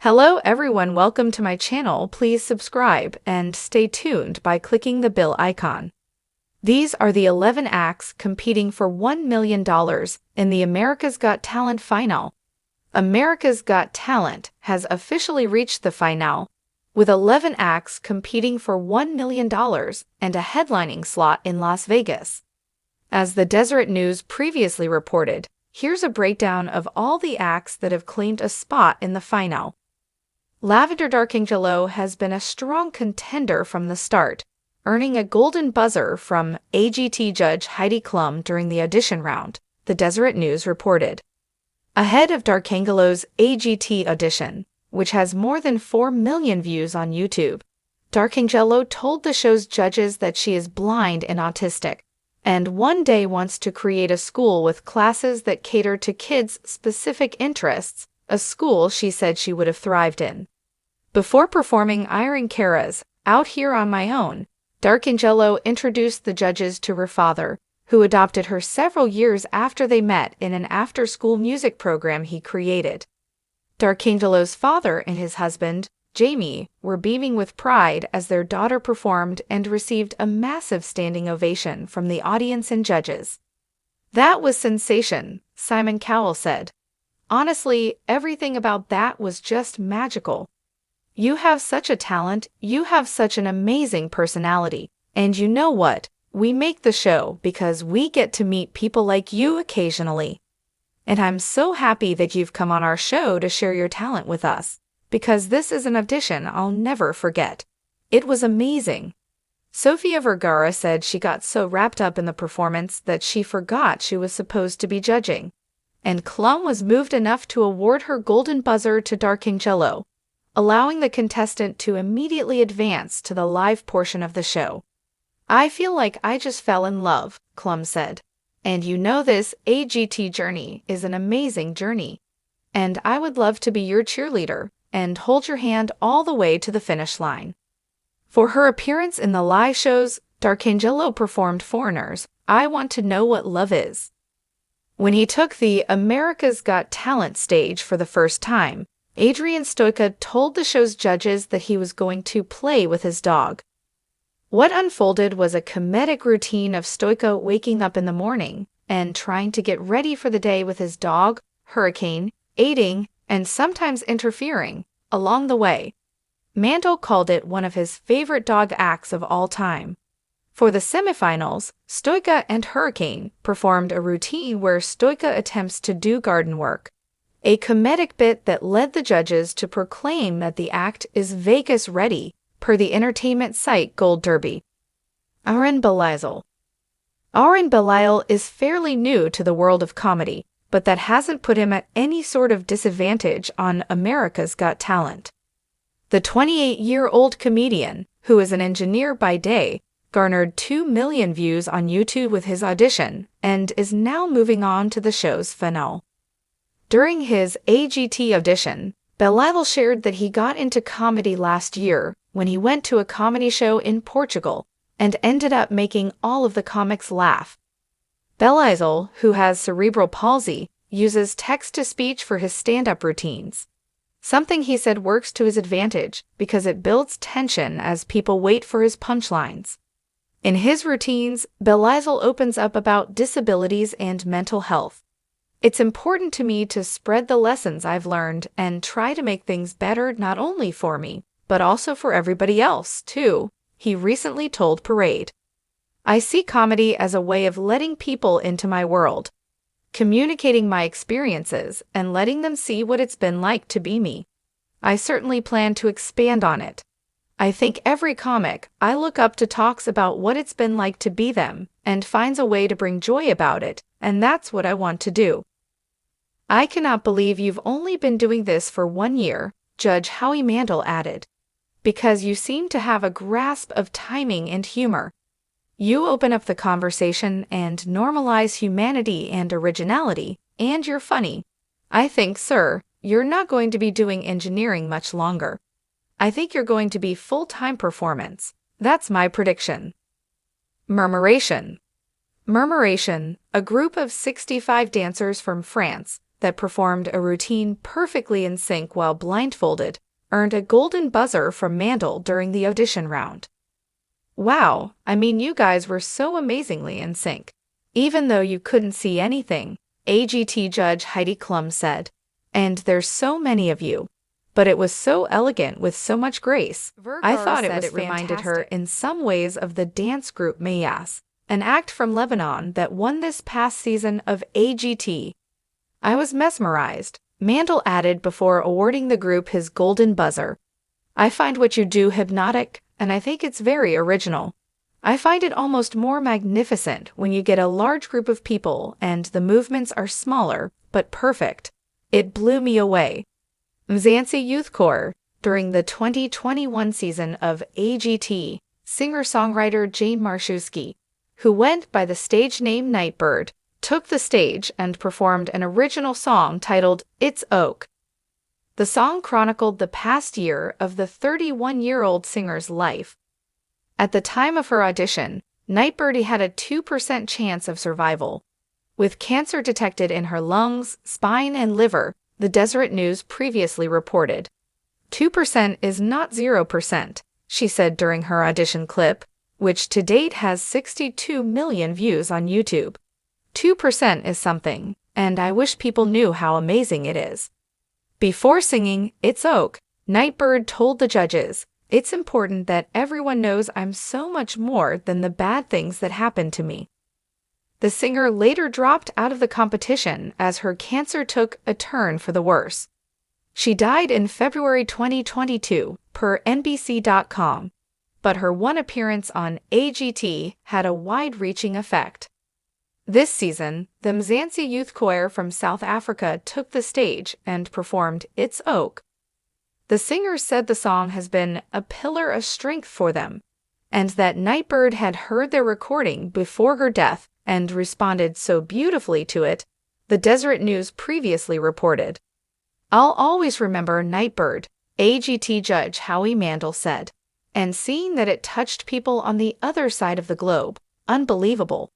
Hello everyone, welcome to my channel. Please subscribe and stay tuned by clicking the bell icon. These are the 11 acts competing for $1 million in the America's Got Talent final. America's Got Talent has officially reached the finale, with 11 acts competing for $1 million and a headlining slot in Las Vegas. As the Deseret News previously reported, here's a breakdown of all the acts that have claimed a spot in the final. Lavender Darkangelo has been a strong contender from the start, earning a golden buzzer from AGT judge Heidi Klum during the audition round, the Deseret News reported. Ahead of Darkangelo's AGT audition, which has more than 4 million views on YouTube, Darkangelo told the show's judges that she is blind and autistic, and one day wants to create a school with classes that cater to kids' specific interests, a school she said she would have thrived in. Before performing Iron Kara's Out Here on My Own, Darkangelo introduced the judges to her father, who adopted her several years after they met in an after-school music program he created. Darkangelo's father and his husband, Jamie, were beaming with pride as their daughter performed and received a massive standing ovation from the audience and judges. "That was sensation," Simon Cowell said. "Honestly, everything about that was just magical. You have such a talent, you have such an amazing personality, and you know what? We make the show because we get to meet people like you occasionally. And I'm so happy that you've come on our show to share your talent with us, because this is an audition I'll never forget. It was amazing." Sofia Vergara said she got so wrapped up in the performance that she forgot she was supposed to be judging. And Klum was moved enough to award her golden buzzer to Darkangelo, allowing the contestant to immediately advance to the live portion of the show. "I feel like I just fell in love," Klum said. "And you know this AGT journey is an amazing journey. And I would love to be your cheerleader and hold your hand all the way to the finish line." For her appearance in the live shows, Darkangelo performed Foreigner's I Want to Know What Love Is. When he took the America's Got Talent stage for the first time, Adrian Stoica told the show's judges that he was going to play with his dog. What unfolded was a comedic routine of Stoica waking up in the morning and trying to get ready for the day with his dog, Hurricane, aiding and sometimes interfering along the way. Mandel called it one of his favorite dog acts of all time. For the semifinals, Stoica and Hurricane performed a routine where Stoica attempts to do garden work, a comedic bit that led the judges to proclaim that the act is Vegas ready, per the entertainment site Gold Derby. Aaron Belisle. Aaron Belisle is fairly new to the world of comedy, but that hasn't put him at any sort of disadvantage on America's Got Talent. The 28-year-old comedian, who is an engineer by day, garnered 2 million views on YouTube with his audition and is now moving on to the show's finale. During his AGT audition, Belisle shared that he got into comedy last year when he went to a comedy show in Portugal and ended up making all of the comics laugh. Belisle, who has cerebral palsy, uses text-to-speech for his stand-up routines, something he said works to his advantage because it builds tension as people wait for his punchlines. In his routines, Belisle opens up about disabilities and mental health. "It's important to me to spread the lessons I've learned and try to make things better not only for me, but also for everybody else, too," he recently told Parade. "I see comedy as a way of letting people into my world, communicating my experiences and letting them see what it's been like to be me. I certainly plan to expand on it. I think every comic I look up to talks about what it's been like to be them and finds a way to bring joy about it, and that's what I want to do." "I cannot believe you've only been doing this for 1 year," Judge Howie Mandel added, "because you seem to have a grasp of timing and humor. You open up the conversation and normalize humanity and originality, and you're funny. I think, sir, you're not going to be doing engineering much longer. I think you're going to be full-time performance. That's my prediction." Murmuration. Murmuration, a group of 65 dancers from France, that performed a routine perfectly in sync while blindfolded, earned a golden buzzer from Mandel during the audition round. Wow, I mean, you guys were so amazingly in sync. Even though you couldn't see anything, AGT judge Heidi Klum said. And there's so many of you. But it was so elegant with so much grace. I thought it reminded her in some ways of the dance group Mayas, an act from Lebanon that won this past season of AGT. I was mesmerized, Mandel added before awarding the group his golden buzzer. I find what you do hypnotic, and I think it's very original. I find it almost more magnificent when you get a large group of people and the movements are smaller, but perfect. It blew me away. Mzansi Youth Corps, during the 2021 season of AGT, singer-songwriter Jane Marszewski, who went by the stage name Nightbird, took the stage and performed an original song titled It's Oak. The song chronicled the past year of the 31-year-old singer's life. At the time of her audition, Nightbird had a 2% chance of survival. With cancer detected in her lungs, spine, and liver, the Deseret News previously reported. 2% is not 0%, she said during her audition clip, which to date has 62 million views on YouTube. 2% is something, and I wish people knew how amazing it is. Before singing It's Oak, Nightbird told the judges, "It's important that everyone knows I'm so much more than the bad things that happened to me." The singer later dropped out of the competition as her cancer took a turn for the worse. She died in February 2022, per NBC.com, but her one appearance on AGT had a wide-reaching effect. This season, the Mzansi Youth Choir from South Africa took the stage and performed It's Oak. The singer said the song has been a pillar of strength for them, and that Nightbird had heard their recording before her death and responded so beautifully to it, the Deseret News previously reported. "I'll always remember Nightbird," AGT judge Howie Mandel said, "and seeing that it touched people on the other side of the globe, unbelievable."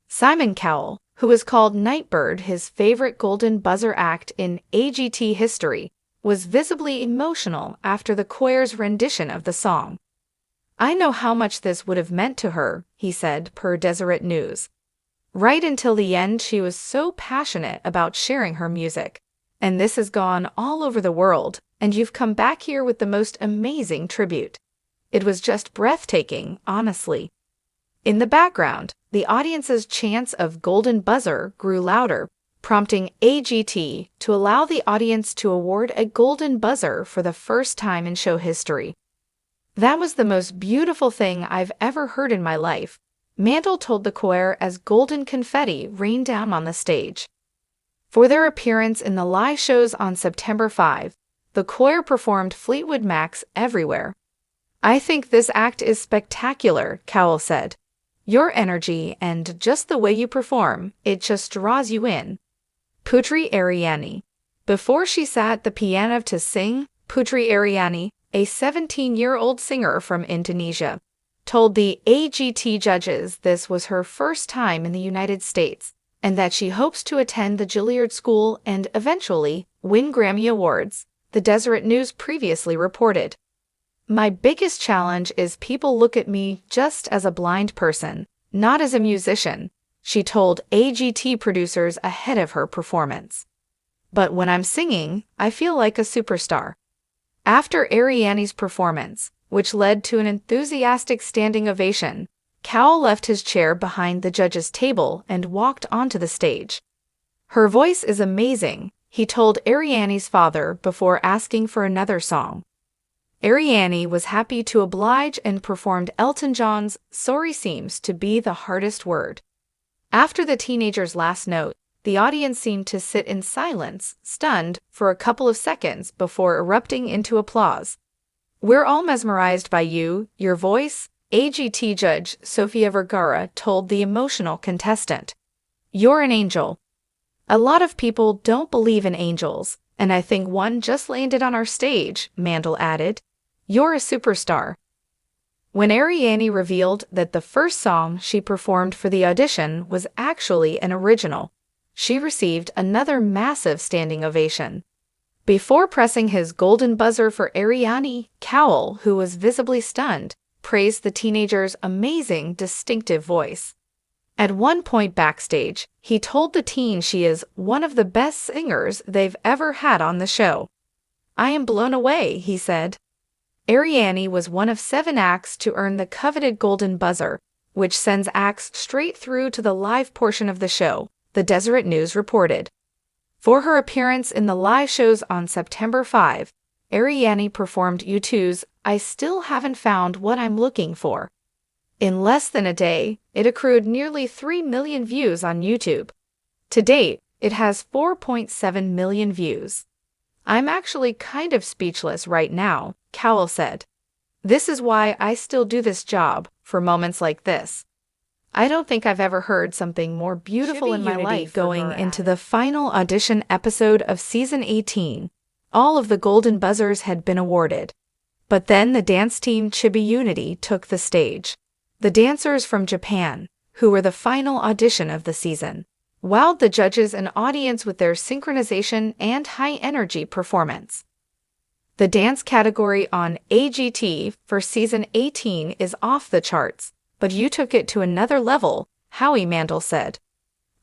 Simon Cowell, who has called Nightbird his favorite golden buzzer act in AGT history, was visibly emotional after the choir's rendition of the song. "I know how much this would have meant to her," he said per Deseret News. "Right until the end, she was so passionate about sharing her music. And this has gone all over the world, and you've come back here with the most amazing tribute. It was just breathtaking, honestly." In the background, the audience's chants of golden buzzer grew louder, prompting AGT to allow the audience to award a golden buzzer for the first time in show history. "That was the most beautiful thing I've ever heard in my life," Mandel told the choir as golden confetti rained down on the stage. For their appearance in the live shows on September 5, the choir performed Fleetwood Mac's Everywhere. "I think this act is spectacular," Cowell said. "Your energy and just the way you perform, it just draws you in." Putri Ariani. Before she sat at the piano to sing, Putri Ariani, a 17-year-old singer from Indonesia, told the AGT judges this was her first time in the United States and that she hopes to attend the Juilliard School and eventually win Grammy Awards, the Deseret News previously reported. "My biggest challenge is people look at me just as a blind person, not as a musician," she told AGT producers ahead of her performance. "But when I'm singing, I feel like a superstar." After Ariani's performance, which led to an enthusiastic standing ovation, Cowell left his chair behind the judges' table and walked onto the stage. "Her voice is amazing," he told Ariani's father before asking for another song. Ariani was happy to oblige and performed Elton John's "Sorry Seems to Be the Hardest Word." After the teenager's last note, the audience seemed to sit in silence, stunned, for a couple of seconds before erupting into applause. "We're all mesmerized by you, your voice," AGT judge Sofia Vergara told the emotional contestant. "You're an angel." "A lot of people don't believe in angels, and I think one just landed on our stage," Mandel added. "You're a superstar." When Ariani revealed that the first song she performed for the audition was actually an original, she received another massive standing ovation. Before pressing his golden buzzer for Ariane, Cowell, who was visibly stunned, praised the teenager's amazing, distinctive voice. At one point backstage, he told the teen she is one of the best singers they've ever had on the show. "I am blown away," he said. Ariane was one of 7 acts to earn the coveted golden buzzer, which sends acts straight through to the live portion of the show, the Deseret News reported. For her appearance in the live shows on September 5, Ariane performed U2's "I Still Haven't Found What I'm Looking For." In less than a day, it accrued nearly 3 million views on YouTube. To date, it has 4.7 million views. "I'm actually kind of speechless right now," Cowell said. "This is why I still do this job, for moments like this. I don't think I've ever heard something more beautiful in my life." Going into the final audition episode of Season 18, all of the golden buzzers had been awarded. But then the dance team Chibi Unity took the stage. The dancers from Japan, who were the final audition of the season, wowed the judges and audience with their synchronization and high-energy performance. The dance category on AGT for Season 18 is off the charts, but you took it to another level, Howie Mandel said.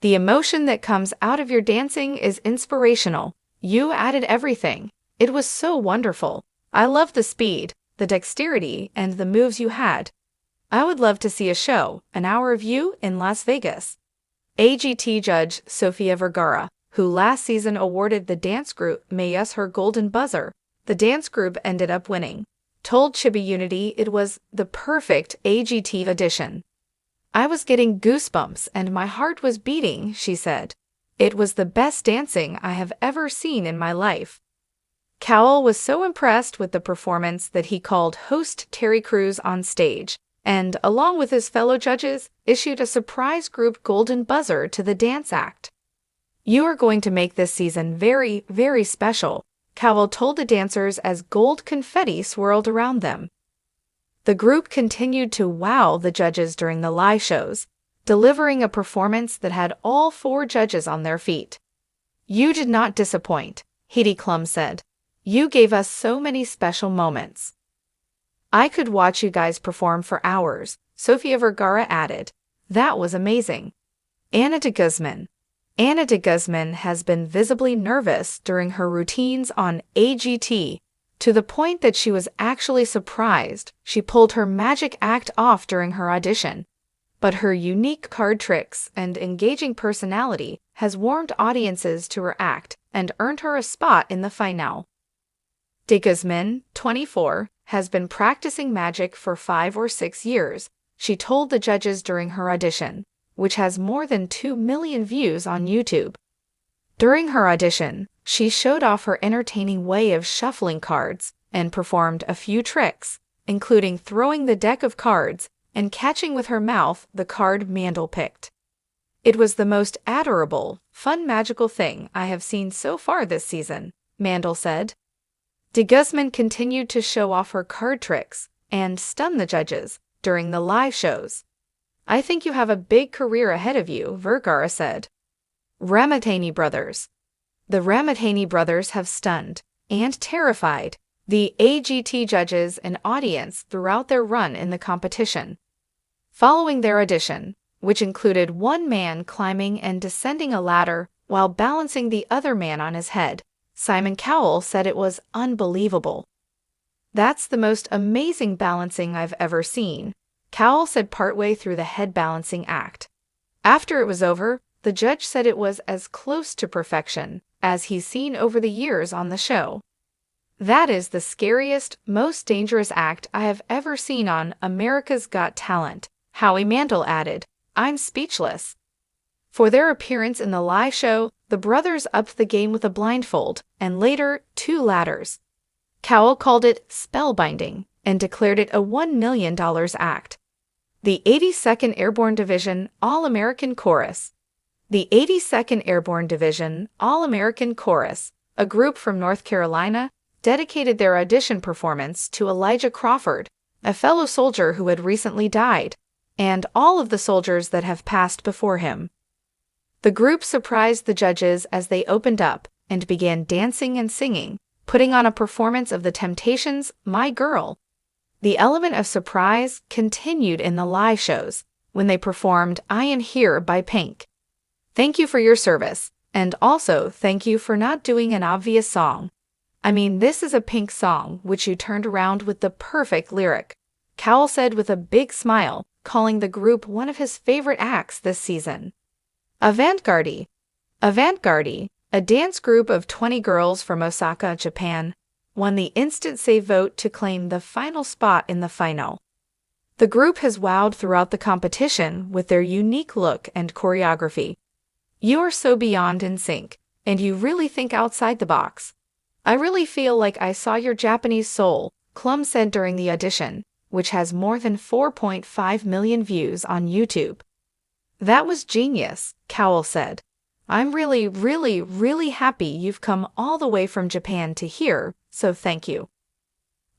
"The emotion that comes out of your dancing is inspirational. You added everything. It was so wonderful. I love the speed, the dexterity, and the moves you had. I would love to see a show, an hour of you in Las Vegas." AGT judge Sofia Vergara, who last season awarded the dance group Mayus her golden buzzer, the dance group ended up winning, told Chibi Unity it was the perfect AGT audition. "I was getting goosebumps and my heart was beating," she said. "It was the best dancing I have ever seen in my life." Cowell was so impressed with the performance that he called host Terry Crews on stage and, along with his fellow judges, issued a surprise group golden buzzer to the dance act. "You are going to make this season very, very special," Cowell told the dancers as gold confetti swirled around them. The group continued to wow the judges during the live shows, delivering a performance that had all 4 judges on their feet. "You did not disappoint," Heidi Klum said. "You gave us so many special moments. I could watch you guys perform for hours," Sofia Vergara added. "That was amazing." Anna de Guzman has been visibly nervous during her routines on AGT, to the point that she was actually surprised she pulled her magic act off during her audition. But her unique card tricks and engaging personality has warmed audiences to her act and earned her a spot in the finale. De Guzman, 24, has been practicing magic for 5 or 6 years, she told the judges during her audition, which has more than 2 million views on YouTube. During her audition, she showed off her entertaining way of shuffling cards and performed a few tricks, including throwing the deck of cards and catching with her mouth the card Mandel picked. "It was the most adorable, fun magical thing I have seen so far this season," Mandel said. De Guzman continued to show off her card tricks and stun the judges during the live shows. "I think you have a big career ahead of you," Vergara said. Ramatani Brothers. The Ramatani brothers have stunned and terrified the AGT judges and audience throughout their run in the competition. Following their audition, which included one man climbing and descending a ladder while balancing the other man on his head, Simon Cowell said it was unbelievable. "That's the most amazing balancing I've ever seen," Cowell said partway through the head balancing act. After it was over, the judge said it was as close to perfection as he's seen over the years on the show. "That is the scariest, most dangerous act I have ever seen on America's Got Talent," Howie Mandel added. "I'm speechless." For their appearance in the live show, the brothers upped the game with a blindfold and later 2 ladders. Cowell called it spellbinding and declared it a $1 million act. The 82nd Airborne Division All-American Chorus. The 82nd Airborne Division All-American Chorus, a group from North Carolina, dedicated their audition performance to Elijah Crawford, a fellow soldier who had recently died, and all of the soldiers that have passed before him. The group surprised the judges as they opened up and began dancing and singing, putting on a performance of The Temptations' My Girl. The element of surprise continued in the live shows when they performed I Am Here by Pink. Thank you for your service, and also thank you for not doing an obvious song. I mean, this is a Pink song which you turned around with the perfect lyric, Cowell said with a big smile, calling the group one of his favorite acts this season. Avantgarde. Avantgarde, a dance group of 20 girls from Osaka, Japan, won the instant save vote to claim the final spot in the final. The group has wowed throughout the competition with their unique look and choreography. You are so beyond in sync, and you really think outside the box. I really feel like I saw your Japanese soul, Clum said during the audition, which has more than 4.5 million views on YouTube. That was genius, Cowell said. I'm really happy you've come all the way from Japan to here, so thank you.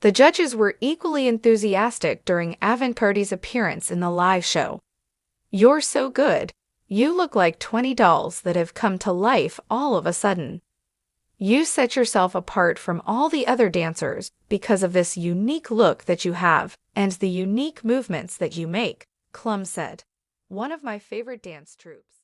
The judges were equally enthusiastic during Avantgarde's appearance in the live show. You're so good. You look like 20 dolls that have come to life all of a sudden. You set yourself apart from all the other dancers because of this unique look that you have and the unique movements that you make, Clum said. One of my favorite dance troupes.